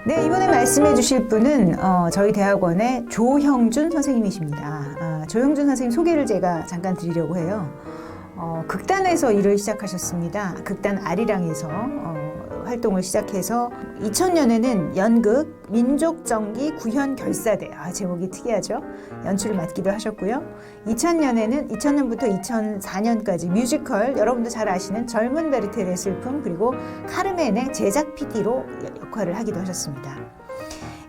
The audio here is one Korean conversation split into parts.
네, 이번에 말씀해 주실 분은 저희 대학원의 조형준 선생님이십니다. 조형준 선생님 소개를 제가 잠깐 드리려고 해요. 극단에서 일을 시작하셨습니다. 극단 아리랑에서 활동을 시작해서 2000년에는 연극 민족정기 구현결사대, 제목이 특이하죠? 연출을 맡기도 하셨고요. 2000년부터 2004년까지 뮤지컬, 여러분도 잘 아시는 젊은 베르텔의 슬픔, 그리고 카르멘의 제작 PD로 역할을 하기도 하셨습니다.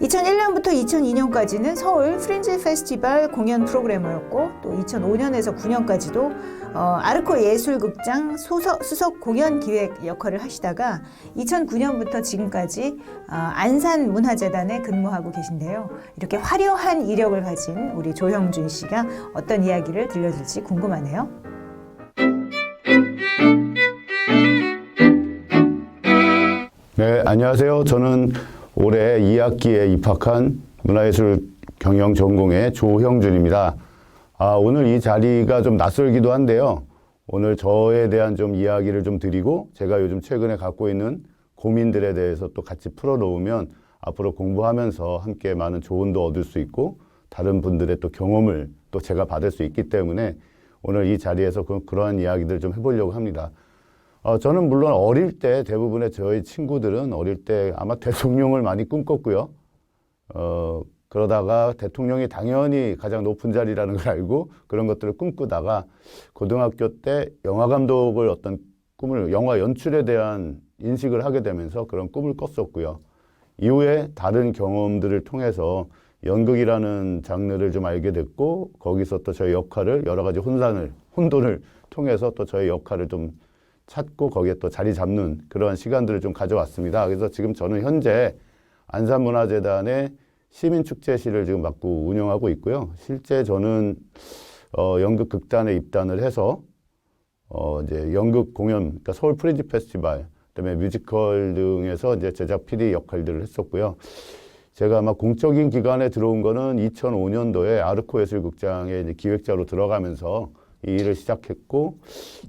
2001년부터 2002년까지는 서울 프린지 페스티벌 공연 프로그래머였고, 또 2005년에서 9년까지도 아르코 예술극장 수석 공연 기획 역할을 하시다가 2009년부터 지금까지 안산문화재단에 근무하고 계신데요. 이렇게 화려한 이력을 가진 우리 조형준 씨가 어떤 이야기를 들려줄지 궁금하네요. 네, 안녕하세요. 저는 올해 2학기에 입학한 문화예술 경영 전공의 조형준입니다. 오늘 이 자리가 좀 낯설기도 한데요. 오늘 저에 대한 좀 이야기를 좀 드리고 제가 요즘 최근에 갖고 있는 고민들에 대해서 또 같이 풀어놓으면 앞으로 공부하면서 함께 많은 조언도 얻을 수 있고 다른 분들의 또 경험을 또 제가 받을 수 있기 때문에 오늘 이 자리에서 그러한 이야기들 좀 해보려고 합니다. 저는 물론 어릴 때 대부분의 저희 친구들은 어릴 때 아마 대통령을 많이 꿈꿨고요. 그러다가 대통령이 당연히 가장 높은 자리라는 걸 알고 그런 것들을 꿈꾸다가 고등학교 때 영화 감독을 어떤 꿈을, 영화 연출에 대한 인식을 하게 되면서 그런 꿈을 꿨었고요. 이후에 다른 경험들을 통해서 연극이라는 장르를 좀 알게 됐고 거기서 또 저의 역할을 여러 가지 혼돈을 통해서 또 저의 역할을 좀 찾고 거기에 또 자리 잡는 그러한 시간들을 좀 가져왔습니다. 그래서 지금 저는 현재 안산문화재단의 시민축제실을 지금 맡고 운영하고 있고요. 실제 저는 연극 극단에 입단을 해서 이제 연극 공연, 그러니까 서울 프린지 페스티벌, 그다음에 뮤지컬 등에서 이제 제작 PD 역할들을 했었고요. 제가 아마 공적인 기관에 들어온 거는 2005년도에 아르코 예술극장에 이제 기획자로 들어가면서 이 일을 시작했고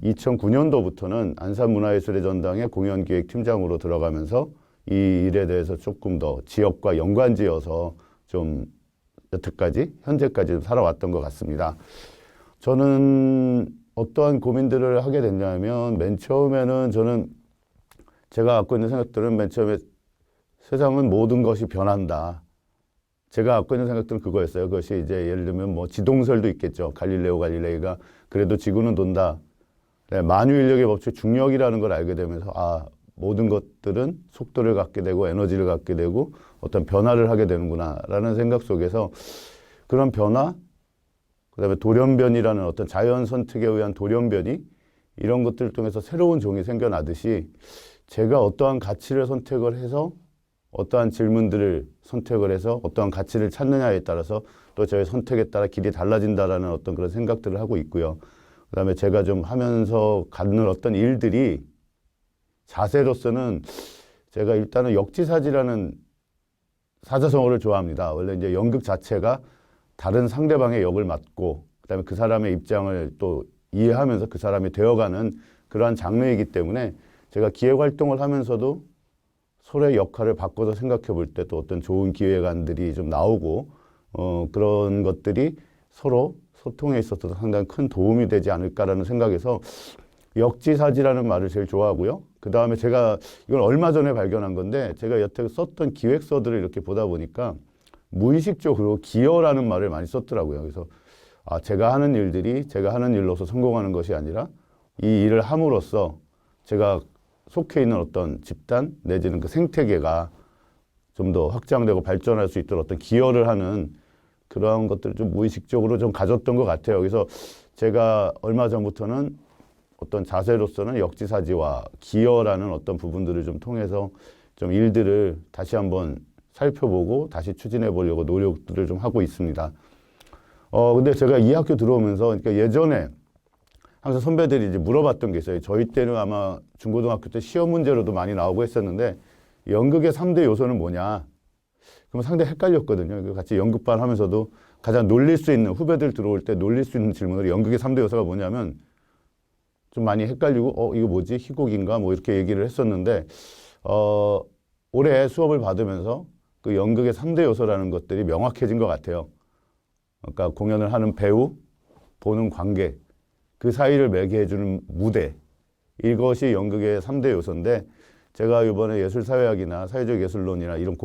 2009년도부터는 안산문화예술의 전당의 공연기획팀장으로 들어가면서 이 일에 대해서 조금 더 지역과 연관지어서 좀 여태까지 현재까지 살아왔던 것 같습니다. 저는 어떠한 고민들을 하게 됐냐면 맨 처음에는 저는 제가 갖고 있는 생각들은 맨 처음에 세상은 모든 것이 변한다. 제가 갖고 있는 생각들은 그거였어요. 그것이 이제 예를 들면 뭐 지동설도 있겠죠. 갈릴레오 갈릴레이가 그래도 지구는 돈다. 네, 만유인력의 법칙 중력이라는 걸 알게 되면서 모든 것들은 속도를 갖게 되고 에너지를 갖게 되고 어떤 변화를 하게 되는구나 라는 생각 속에서 그런 변화, 그다음에 돌연변이라는 어떤 자연 선택에 의한 돌연변이 이런 것들을 통해서 새로운 종이 생겨나듯이 제가 어떠한 가치를 선택을 해서 어떠한 질문들을 선택을 해서 어떠한 가치를 찾느냐에 따라서 또 저의 선택에 따라 길이 달라진다라는 어떤 그런 생각들을 하고 있고요. 그다음에 제가 좀 하면서 갖는 어떤 일들이 자세로서는 제가 일단은 역지사지라는 사자성어를 좋아합니다. 원래 이제 연극 자체가 다른 상대방의 역을 맡고 그다음에 그 사람의 입장을 또 이해하면서 그 사람이 되어가는 그러한 장르이기 때문에 제가 기획 활동을 하면서도 서로의 역할을 바꿔서 생각해 볼 때 또 어떤 좋은 기획안들이 좀 나오고 그런 것들이 서로 소통에 있어서 상당히 큰 도움이 되지 않을까라는 생각에서 역지사지라는 말을 제일 좋아하고요. 그 다음에 제가 이걸 얼마 전에 발견한 건데 제가 여태 썼던 기획서들을 이렇게 보다 보니까 무의식적으로 기여라는 말을 많이 썼더라고요. 그래서 제가 하는 일들이 제가 하는 일로서 성공하는 것이 아니라 이 일을 함으로써 제가 속해 있는 어떤 집단 내지는 그 생태계가 좀 더 확장되고 발전할 수 있도록 어떤 기여를 하는 그러한 것들을 좀 무의식적으로 좀 가졌던 것 같아요. 그래서 제가 얼마 전부터는 어떤 자세로서는 역지사지와 기여라는 어떤 부분들을 좀 통해서 좀 일들을 다시 한번 살펴보고 다시 추진해 보려고 노력들을 좀 하고 있습니다. 근데 제가 이 학교 들어오면서 그러니까 예전에 항상 선배들이 이제 물어봤던 게 있어요. 저희 때는 아마 중고등학교 때 시험 문제로도 많이 나오고 했었는데 연극의 3대 요소는 뭐냐? 그럼 상당히 헷갈렸거든요. 같이 연극반 하면서도 가장 놀릴 수 있는 후배들 들어올 때 놀릴 수 있는 질문을 연극의 3대 요소가 뭐냐면 좀 많이 헷갈리고 이거 뭐지? 희곡인가? 뭐 이렇게 얘기를 했었는데 올해 수업을 받으면서 그 연극의 3대 요소라는 것들이 명확해진 것 같아요. 그러니까 공연을 하는 배우, 보는 관객, 그 사이를 매개해주는 무대, 이것이 연극의 3대 요소인데 제가 이번에 예술사회학이나 사회적 예술론이나 이런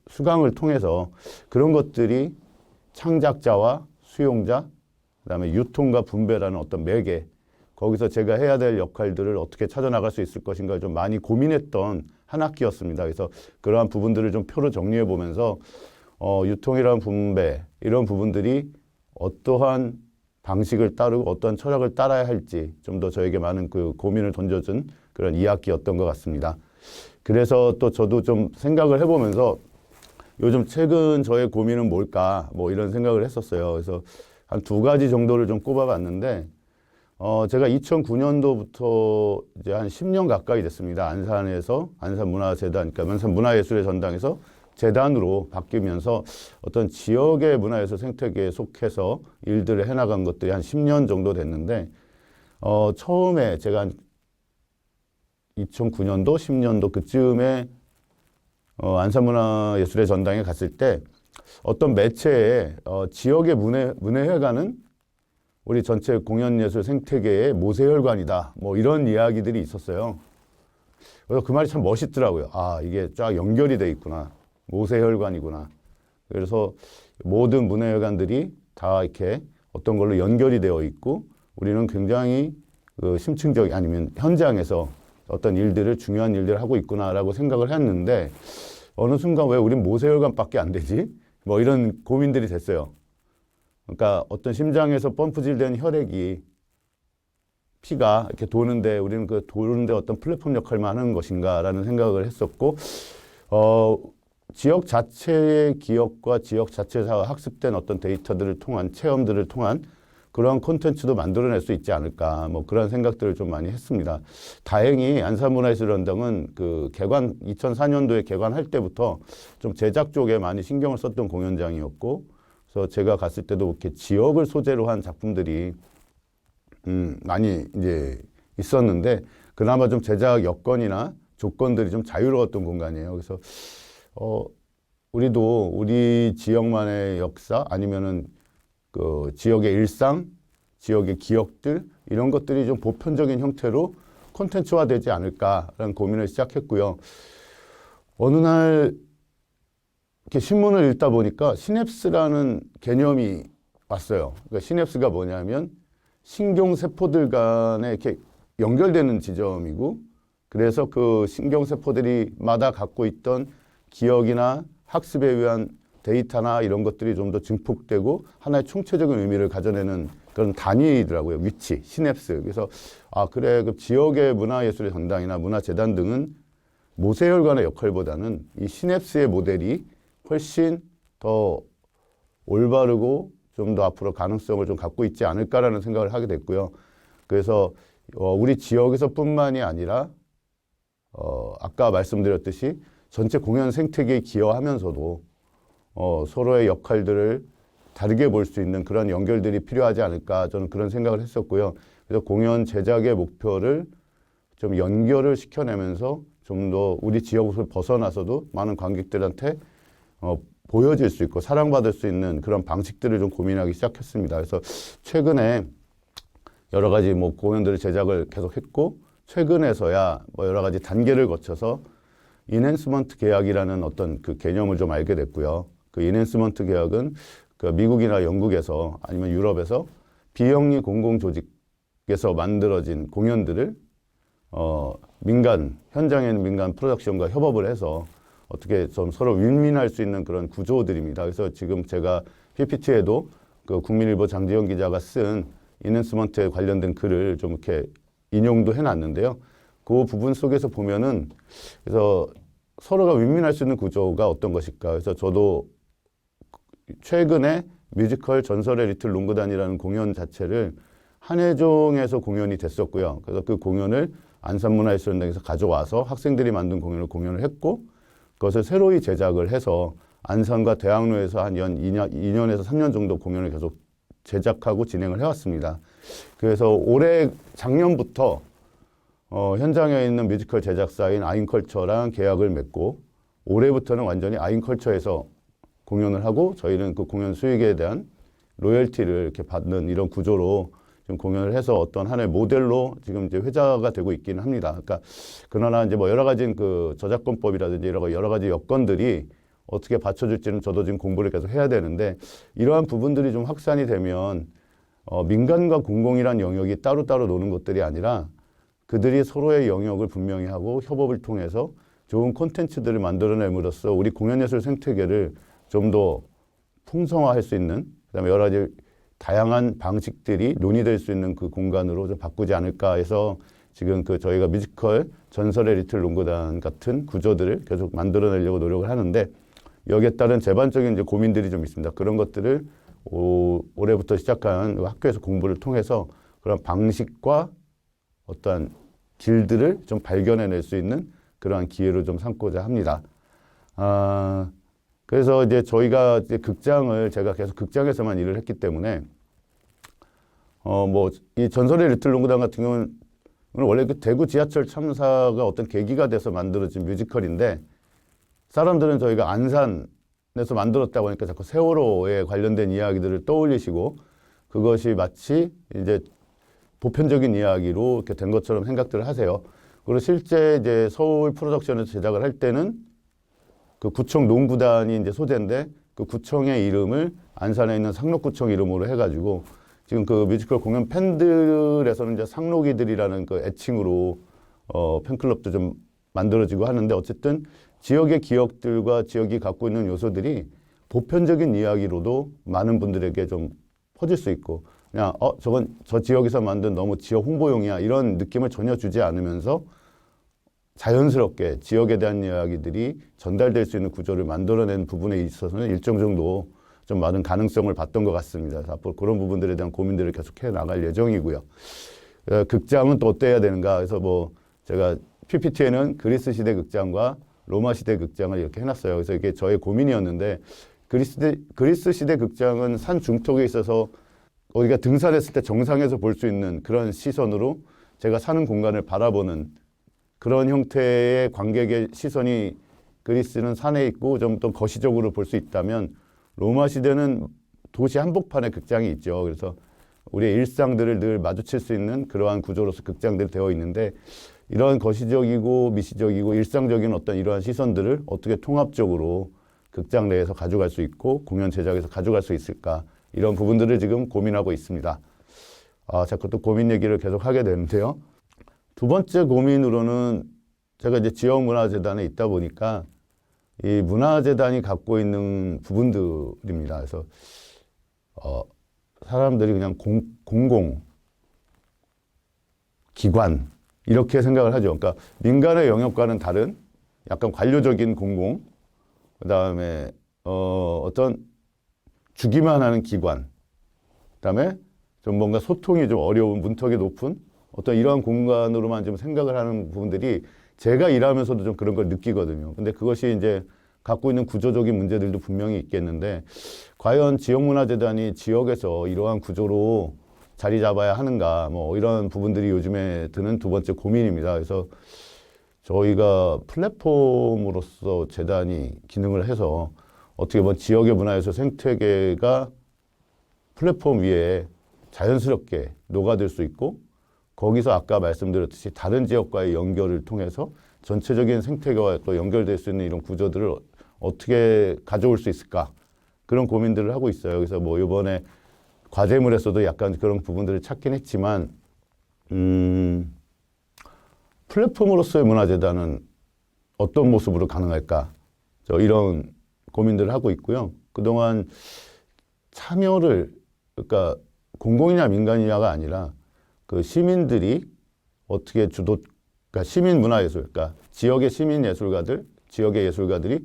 수강을 통해서 그런 것들이 창작자와 수용자, 그다음에 유통과 분배라는 어떤 매개, 거기서 제가 해야 될 역할들을 어떻게 찾아나갈 수 있을 것인가 좀 많이 고민했던 한 학기였습니다. 그래서 그러한 부분들을 좀 표로 정리해 보면서 유통이란 분배 이런 부분들이 어떠한 방식을 따르고 어떤 철학을 따라야 할지 좀 더 저에게 많은 그 고민을 던져준 그런 2학기였던 것 같습니다. 그래서 또 저도 좀 생각을 해보면서 요즘 최근 저의 고민은 뭘까 뭐 이런 생각을 했었어요. 그래서 한 2가지 정도를 좀 꼽아봤는데 제가 2009년도부터 이제 한 10년 가까이 됐습니다. 안산에서 안산문화재단, 그러니까 안산문화예술의 전당에서 재단으로 바뀌면서 어떤 지역의 문화예술 생태계에 속해서 일들을 해나간 것들이 한 10년 정도 됐는데 처음에 제가 한 2009년도, 10년도 그쯤에 안산문화예술의 전당에 갔을 때 어떤 매체에 지역의 문예회관은 우리 전체 공연예술 생태계의 모세혈관이다. 뭐 이런 이야기들이 있었어요. 그래서 그 말이 참 멋있더라고요. 아, 이게 쫙 연결이 돼 있구나. 모세혈관이구나. 그래서 모든 문예회관들이 다 이렇게 어떤 걸로 연결이 되어 있고 우리는 굉장히 심층적 아니면 현장에서 어떤 일들을 중요한 일들을 하고 있구나라고 생각을 했는데 어느 순간 왜 우린 모세혈관밖에 안 되지? 뭐 이런 고민들이 됐어요. 그러니까 어떤 심장에서 펌프질된 혈액이 피가 이렇게 도는데 우리는 그 도는데 어떤 플랫폼 역할만 하는 것인가라는 생각을 했었고 지역 자체의 기억과 지역 자체에서 학습된 어떤 데이터들을 통한 체험들을 통한 그러한 콘텐츠도 만들어낼 수 있지 않을까 뭐 그런 생각들을 좀 많이 했습니다. 다행히 안산문화예술연당은 그 2004년도에 개관할 때부터 좀 제작 쪽에 많이 신경을 썼던 공연장이었고 그래서 제가 갔을 때도 이렇게 지역을 소재로 한 작품들이 많이 이제 있었는데 그나마 좀 제작 여건이나 조건들이 좀 자유로웠던 공간이에요. 그래서 우리도 우리 지역만의 역사 아니면은 그 지역의 일상, 지역의 기억들 이런 것들이 좀 보편적인 형태로 콘텐츠화되지 않을까라는 고민을 시작했고요. 어느 날 이렇게 신문을 읽다 보니까 시냅스라는 개념이 왔어요. 그러니까 시냅스가 뭐냐면 신경세포들 간에 이렇게 연결되는 지점이고 그래서 그 신경세포들이마다 갖고 있던 기억이나 학습에 의한 데이터나 이런 것들이 좀 더 증폭되고 하나의 총체적인 의미를 가져내는 그런 단위더라고요. 위치, 시냅스. 그래서 그래 그 지역의 문화예술의 전당이나 문화재단 등은 모세혈관의 역할보다는 이 시냅스의 모델이 훨씬 더 올바르고 좀 더 앞으로 가능성을 좀 갖고 있지 않을까라는 생각을 하게 됐고요. 그래서 우리 지역에서뿐만이 아니라 아까 말씀드렸듯이 전체 공연 생태계에 기여하면서도 서로의 역할들을 다르게 볼 수 있는 그런 연결들이 필요하지 않을까 저는 그런 생각을 했었고요. 그래서 공연 제작의 목표를 좀 연결을 시켜내면서 좀 더 우리 지역을 벗어나서도 많은 관객들한테 보여질 수 있고 사랑받을 수 있는 그런 방식들을 좀 고민하기 시작했습니다. 그래서 최근에 여러 가지 뭐 공연들을 제작을 계속했고 최근에서야 뭐 여러 가지 단계를 거쳐서 인핸스먼트 계약이라는 어떤 그 개념을 좀 알게 됐고요. 그 인핸스먼트 계약은 그 미국이나 영국에서 아니면 유럽에서 비영리 공공 조직에서 만들어진 공연들을 현장에 있는 민간 프로덕션과 협업을 해서 어떻게 좀 서로 윈윈할 수 있는 그런 구조들입니다. 그래서 지금 제가 PPT에도 그 국민일보 장지영 기자가 쓴 인핸스먼트에 관련된 글을 좀 이렇게 인용도 해놨는데요. 그 부분 속에서 보면은 그래서 서로가 윈윈할 수 있는 구조가 어떤 것일까. 그래서 저도 최근에 뮤지컬 전설의 리틀 롱그단이라는 공연 자체를 한예종에서 공연이 됐었고요. 그래서 그 공연을 안산문화예술연당에서 가져와서 학생들이 만든 공연을 했고 그것을 새로이 제작을 해서 안산과 대학로에서 한 2년에서 3년 정도 공연을 계속 제작하고 진행을 해왔습니다. 그래서 작년부터 현장에 있는 뮤지컬 제작사인 아인컬처랑 계약을 맺고 올해부터는 완전히 아인컬처에서 공연을 하고 저희는 그 공연 수익에 대한 로열티를 이렇게 받는 이런 구조로 좀 공연을 해서 어떤 하나의 모델로 지금 이제 회자가 되고 있기는 합니다. 그러니까 그러나 이제 뭐 여러 가지 그 저작권법이라든지 여러 가지 여건들이 어떻게 받쳐줄지는 저도 지금 공부를 계속 해야 되는데 이러한 부분들이 좀 확산이 되면 민간과 공공이란 영역이 따로따로 노는 것들이 아니라 그들이 서로의 영역을 분명히 하고 협업을 통해서 좋은 콘텐츠들을 만들어냄으로써 우리 공연예술 생태계를 좀 더 풍성화할 수 있는 그다음에 여러 가지 다양한 방식들이 논의될 수 있는 그 공간으로 좀 바꾸지 않을까 해서 지금 그 저희가 뮤지컬 전설의 리틀 농구단 같은 구조들을 계속 만들어내려고 노력을 하는데 여기에 따른 제반적인 이제 고민들이 좀 있습니다. 그런 것들을 올해부터 시작한 학교에서 공부를 통해서 그런 방식과 어떠한 길들을 좀 발견해낼 수 있는 그러한 기회로 좀 삼고자 합니다. 그래서 이제 저희가 이제 극장을 제가 계속 극장에서만 일을 했기 때문에 뭐 이 전설의 리틀 농구단 같은 경우는 원래 그 대구 지하철 참사가 어떤 계기가 돼서 만들어진 뮤지컬인데 사람들은 저희가 안산에서 만들었다고 하니까 자꾸 세월호에 관련된 이야기들을 떠올리시고 그것이 마치 이제 보편적인 이야기로 이렇게 된 것처럼 생각들을 하세요. 그리고 실제 이제 서울 프로덕션에서 제작을 할 때는 그 구청 농구단이 이제 소재인데 그 구청의 이름을 안산에 있는 상록구청 이름으로 해가지고 지금 그 뮤지컬 공연 팬들에서는 이제 상록이들이라는 그 애칭으로 팬클럽도 좀 만들어지고 하는데 어쨌든 지역의 기억들과 지역이 갖고 있는 요소들이 보편적인 이야기로도 많은 분들에게 좀 퍼질 수 있고 그냥 저건 저 지역에서 만든 너무 지역 홍보용이야 이런 느낌을 전혀 주지 않으면서 자연스럽게 지역에 대한 이야기들이 전달될 수 있는 구조를 만들어낸 부분에 있어서는 일정 정도 좀 많은 가능성을 봤던 것 같습니다. 그래서 앞으로 그런 부분들에 대한 고민들을 계속해 나갈 예정이고요. 극장은 또 어때야 되는가 그래서 뭐 제가 PPT에는 그리스 시대 극장과 로마 시대 극장을 이렇게 해놨어요. 그래서 이게 저의 고민이었는데 그리스 시대 극장은 산 중턱에 있어서 우리가 등산했을 때 정상에서 볼 수 있는 그런 시선으로 제가 사는 공간을 바라보는 그런 형태의 관객의 시선이 그리스는 산에 있고 좀 더 거시적으로 볼 수 있다면 로마 시대는 도시 한복판에 극장이 있죠. 그래서 우리의 일상들을 늘 마주칠 수 있는 그러한 구조로서 극장들이 되어 있는데 이러한 거시적이고 미시적이고 일상적인 어떤 이러한 시선들을 어떻게 통합적으로 극장 내에서 가져갈 수 있고 공연 제작에서 가져갈 수 있을까 이런 부분들을 지금 고민하고 있습니다. 자꾸 또 고민 얘기를 계속 하게 되는데요. 두 번째 고민으로는 제가 이제 지역문화재단에 있다 보니까 이 문화재단이 갖고 있는 부분들입니다. 그래서 사람들이 그냥 공공 기관 이렇게 생각을 하죠. 그러니까 민간의 영역과는 다른 약간 관료적인 공공, 그다음에 어떤 주기만 하는 기관, 그다음에 좀 뭔가 소통이 좀 어려운 문턱이 높은 어떤 이러한 공간으로만 좀 생각을 하는 부분들이 제가 일하면서도 좀 그런 걸 느끼거든요. 근데 그것이 이제 갖고 있는 구조적인 문제들도 분명히 있겠는데 과연 지역문화재단이 지역에서 이러한 구조로 자리 잡아야 하는가 뭐 이런 부분들이 요즘에 드는 두 번째 고민입니다. 그래서 저희가 플랫폼으로서 재단이 기능을 해서 어떻게 보면 지역의 문화예술 생태계가 플랫폼 위에 자연스럽게 녹아들 수 있고 거기서 아까 말씀드렸듯이 다른 지역과의 연결을 통해서 전체적인 생태계와 또 연결될 수 있는 이런 구조들을 어떻게 가져올 수 있을까 그런 고민들을 하고 있어요. 그래서 뭐 이번에 과제물에서도 약간 그런 부분들을 찾긴 했지만 플랫폼으로서의 문화재단은 어떤 모습으로 가능할까 이런 고민들을 하고 있고요. 그동안 참여를 그러니까 공공이냐 민간이냐가 아니라 그 시민들이 어떻게 그러니까 시민 문화예술, 그러니까 지역의 시민 예술가들, 지역의 예술가들이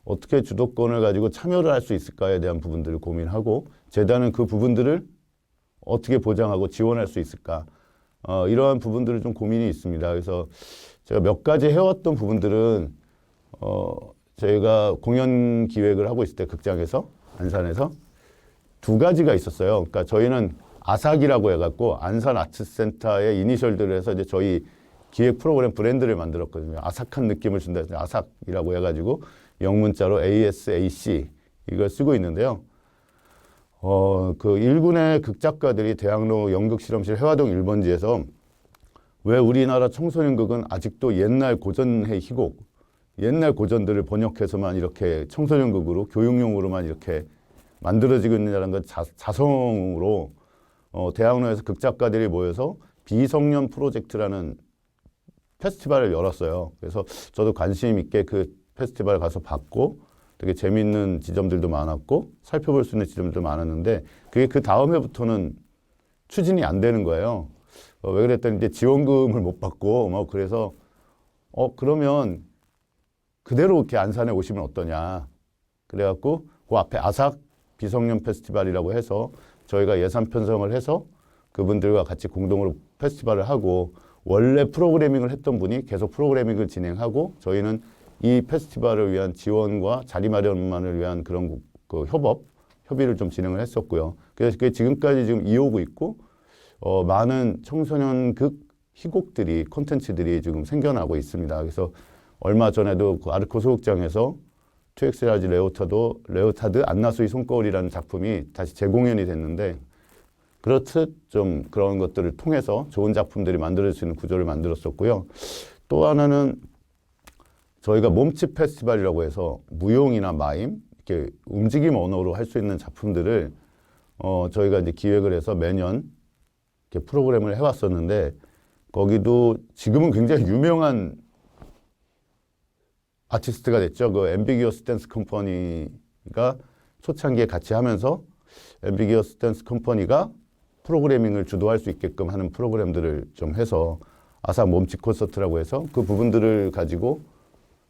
어떻게 주도권을 가지고 참여를 할 수 있을까에 대한 부분들을 고민하고 재단은 그 부분들을 어떻게 보장하고 지원할 수 있을까 이러한 부분들을 좀 고민이 있습니다. 그래서 제가 몇 가지 해왔던 부분들은 저희가 공연 기획을 하고 있을 때 극장에서 안산에서 두 가지가 있었어요. 그러니까 저희는 아삭이라고 해갖고 안산 아트센터의 이니셜들을 해서 이제 저희 기획 프로그램 브랜드를 만들었거든요. 아삭한 느낌을 준다 해서 아삭이라고 해가지고 영문자로 ASAC 이걸 쓰고 있는데요. 그 일군의 극작가들이 대학로 연극실험실 해화동 1번지에서 왜 우리나라 청소년극은 아직도 옛날 고전의 희곡, 옛날 고전들을 번역해서만 이렇게 청소년극으로 교육용으로만 이렇게 만들어지고 있느냐는 건 자성으로 대학로에서 극작가들이 모여서 비성년 프로젝트라는 페스티벌을 열었어요. 그래서 저도 관심 있게 그 페스티벌 가서 봤고 되게 재밌는 지점들도 많았고 살펴볼 수 있는 지점들도 많았는데 그게 그 다음 해부터는 추진이 안 되는 거예요. 왜 그랬더니 이제 지원금을 못 받고 뭐 그래서 그러면 그대로 이렇게 안산에 오시면 어떠냐. 그래갖고 그 앞에 아삭 비성년 페스티벌이라고 해서 저희가 예산 편성을 해서 그분들과 같이 공동으로 페스티벌을 하고 원래 프로그래밍을 했던 분이 계속 프로그래밍을 진행하고 저희는 이 페스티벌을 위한 지원과 자리 마련만을 위한 그런 그 협의를 좀 진행을 했었고요. 그래서 그게 지금까지 지금 이어오고 있고 많은 청소년극 희곡들이 콘텐츠들이 지금 생겨나고 있습니다. 그래서 얼마 전에도 그 아르코 소극장에서 트엑스라지 레오타드 안나수의 손거울이라는 작품이 다시 재공연이 됐는데 그렇듯 좀 그런 것들을 통해서 좋은 작품들이 만들어질 수 있는 구조를 만들었었고요. 또 하나는 저희가 몸집 페스티벌이라고 해서 무용이나 마임, 이렇게 움직임 언어로 할 수 있는 작품들을 저희가 이제 기획을 해서 매년 이렇게 프로그램을 해왔었는데 거기도 지금은 굉장히 유명한 아티스트가 됐죠. 그 앰비기어스 댄스 컴퍼니가 초창기에 같이 하면서 앰비기어스 댄스 컴퍼니가 프로그래밍을 주도할 수 있게끔 하는 프로그램들을 좀 해서 아삭 몸집 콘서트라고 해서 그 부분들을 가지고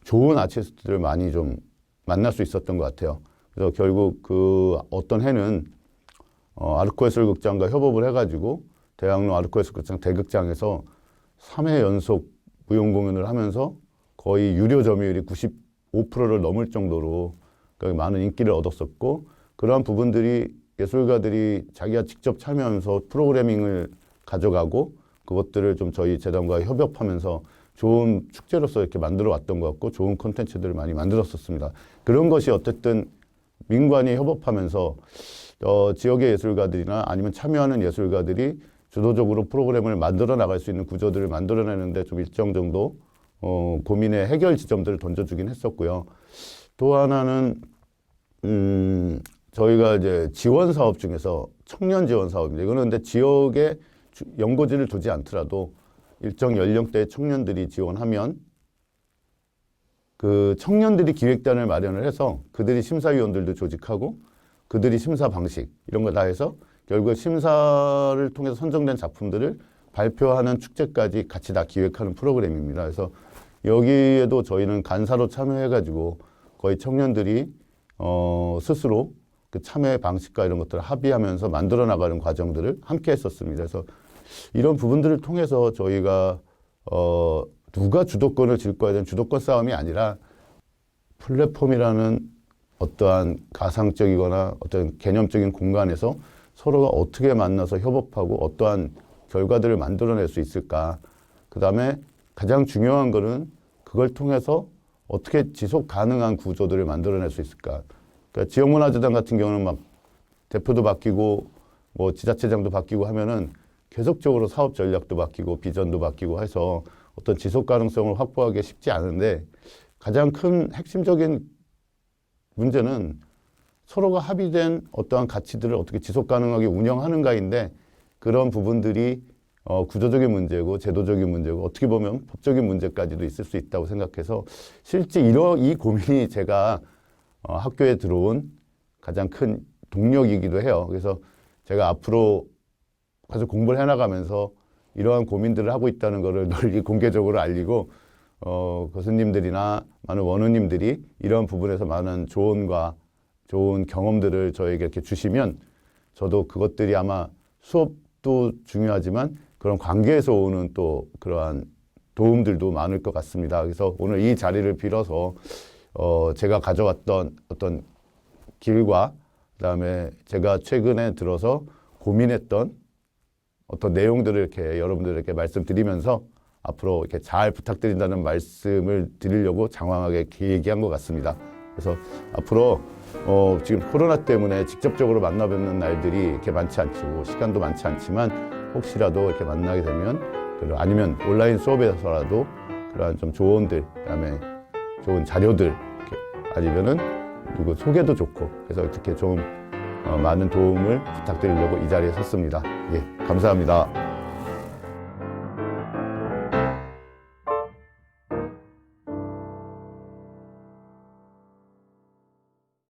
좋은 아티스트들을 많이 좀 만날 수 있었던 것 같아요. 그래서 결국 그 어떤 해는 아르코예술극장과 협업을 해가지고 대학로 아르코예술극장 대극장에서 3회 연속 무용 공연을 하면서 거의 유료 점유율이 95%를 넘을 정도로 많은 인기를 얻었었고 그러한 부분들이 예술가들이 자기가 직접 참여하면서 프로그래밍을 가져가고 그것들을 좀 저희 재단과 협업하면서 좋은 축제로서 이렇게 만들어 왔던 것 같고 좋은 콘텐츠들을 많이 만들었었습니다. 그런 것이 어쨌든 민관이 협업하면서 지역의 예술가들이나 아니면 참여하는 예술가들이 주도적으로 프로그램을 만들어 나갈 수 있는 구조들을 만들어내는데 좀 일정 정도 고민의 해결 지점들을 던져주긴 했었고요. 또 하나는 저희가 이제 지원 사업 중에서 청년 지원 사업입니다. 이거는 근데 지역에 연고지를 두지 않더라도 일정 연령대의 청년들이 지원하면 그 청년들이 기획단을 마련을 해서 그들이 심사위원들도 조직하고 그들이 심사 방식 이런 거 다 해서 결국 심사를 통해서 선정된 작품들을 발표하는 축제까지 같이 다 기획하는 프로그램입니다. 그래서 여기에도 저희는 간사로 참여해가지고 거의 청년들이 스스로 그 참여 방식과 이런 것들을 합의하면서 만들어 나가는 과정들을 함께 했었습니다. 그래서 이런 부분들을 통해서 저희가 누가 주도권을 질 거에 대한 주도권 싸움이 아니라 플랫폼이라는 어떠한 가상적이거나 어떤 개념적인 공간에서 서로가 어떻게 만나서 협업하고 어떠한 결과들을 만들어낼 수 있을까. 그 다음에 가장 중요한 거는 그걸 통해서 어떻게 지속 가능한 구조들을 만들어낼 수 있을까. 그러니까 지역문화재단 같은 경우는 막 대표도 바뀌고 뭐 지자체장도 바뀌고 하면은 계속적으로 사업 전략도 바뀌고 비전도 바뀌고 해서 어떤 지속 가능성을 확보하기 쉽지 않은데 가장 큰 핵심적인 문제는 서로가 합의된 어떠한 가치들을 어떻게 지속 가능하게 운영하는가인데 그런 부분들이 구조적인 문제고 제도적인 문제고 어떻게 보면 법적인 문제까지도 있을 수 있다고 생각해서 실제 이 고민이 제가 학교에 들어온 가장 큰 동력이기도 해요. 그래서 제가 앞으로 계속 공부를 해나가면서 이러한 고민들을 하고 있다는 것을 널리 공개적으로 알리고 교수님들이나 많은 원우님들이 이런 부분에서 많은 조언과 좋은 경험들을 저에게 이렇게 주시면 저도 그것들이 아마 수업도 중요하지만 그런 관계에서 오는 또 그러한 도움들도 많을 것 같습니다. 그래서 오늘 이 자리를 빌어서 제가 가져왔던 어떤 길과 그다음에 제가 최근에 들어서 고민했던 어떤 내용들을 이렇게 여러분들에게 말씀드리면서 앞으로 이렇게 잘 부탁드린다는 말씀을 드리려고 장황하게 얘기한 것 같습니다. 그래서 앞으로 지금 코로나 때문에 직접적으로 만나 뵙는 날들이 이렇게 많지 않고 시간도 많지 않지만 혹시라도 이렇게 만나게 되면 그리고 아니면 온라인 수업에서라도 그러한 좀 조언들, 그다음에 좋은 자료들 이렇게 아니면은 누구 소개도 좋고 그래서 어떻게 좀 많은 도움을 부탁드리려고 이 자리에 섰습니다. 예, 감사합니다.